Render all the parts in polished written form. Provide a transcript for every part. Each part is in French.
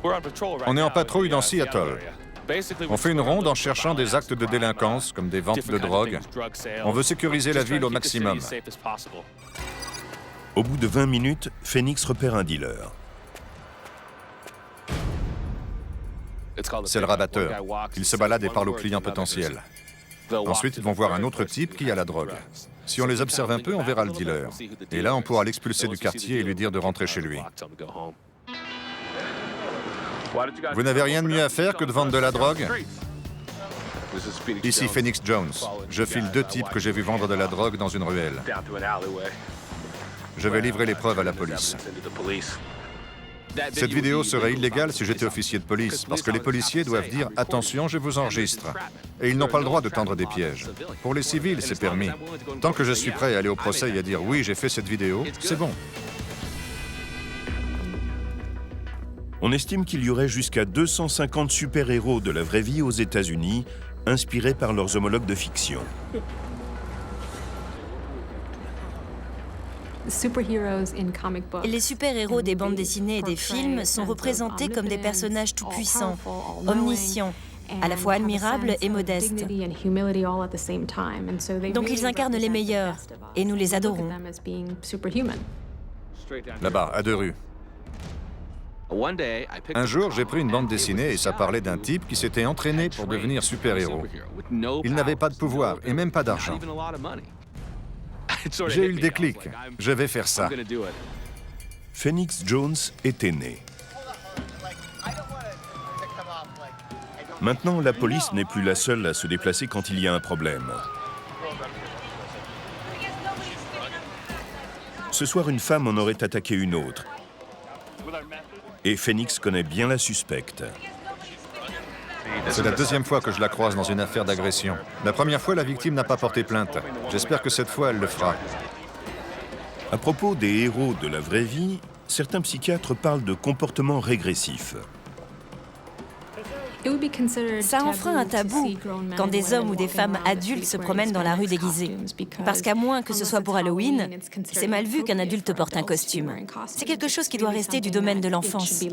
On est en patrouille dans Seattle. On fait une ronde en cherchant des actes de délinquance, comme des ventes de drogue. On veut sécuriser la ville au maximum. Au bout de 20 minutes, Phoenix repère un dealer. C'est le rabatteur. Il se balade et parle aux clients potentiels. Ensuite, ils vont voir un autre type qui a la drogue. Si on les observe un peu, on verra le dealer. Et là, on pourra l'expulser du quartier et lui dire de rentrer chez lui. Vous n'avez rien de mieux à faire que de vendre de la drogue? Ici Phoenix Jones. Je file 2 types que j'ai vus vendre de la drogue dans une ruelle. Je vais livrer les preuves à la police. Cette vidéo serait illégale si j'étais officier de police, parce que les policiers doivent dire « Attention, je vous enregistre ». Et ils n'ont pas le droit de tendre des pièges. Pour les civils, c'est permis. Tant que je suis prêt à aller au procès et à dire « Oui, j'ai fait cette vidéo », c'est bon. On estime qu'il y aurait jusqu'à 250 super-héros de la vraie vie aux États-Unis, inspirés par leurs homologues de fiction. Les super-héros des bandes dessinées et des films sont représentés comme des personnages tout-puissants, omniscients, à la fois admirables et modestes. Donc ils incarnent les meilleurs, et nous les adorons. Là-bas, à 2 rues. Un jour, j'ai pris une bande dessinée et ça parlait d'un type qui s'était entraîné pour devenir super-héros. Il n'avait pas de pouvoir et même pas d'argent. J'ai eu le déclic. Je vais faire ça. Phoenix Jones était né. Maintenant, la police n'est plus la seule à se déplacer quand il y a un problème. Ce soir, une femme en aurait attaqué une autre. Et Phoenix connaît bien la suspecte. C'est la 2e fois que je la croise dans une affaire d'agression. La première fois, la victime n'a pas porté plainte. J'espère que cette fois, elle le fera. À propos des héros de la vraie vie, certains psychiatres parlent de comportements régressifs. Ça enfreint un tabou quand des hommes ou des femmes adultes se promènent dans la rue déguisés. Parce qu'à moins que ce soit pour Halloween, c'est mal vu qu'un adulte porte un costume. C'est quelque chose qui doit rester du domaine de l'enfance.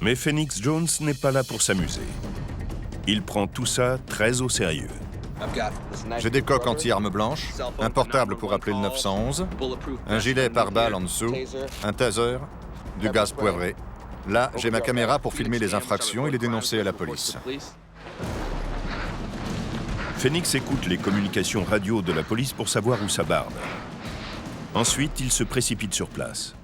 Mais Phoenix Jones n'est pas là pour s'amuser. Il prend tout ça très au sérieux. J'ai des coques anti-armes blanches, un portable pour appeler le 911, un gilet pare-balles en dessous, un taser, du gaz poivré. Là, j'ai ma caméra pour filmer les infractions et les dénoncer à la police. Phoenix écoute les communications radio de la police pour savoir où ça barde. Ensuite, il se précipite sur place.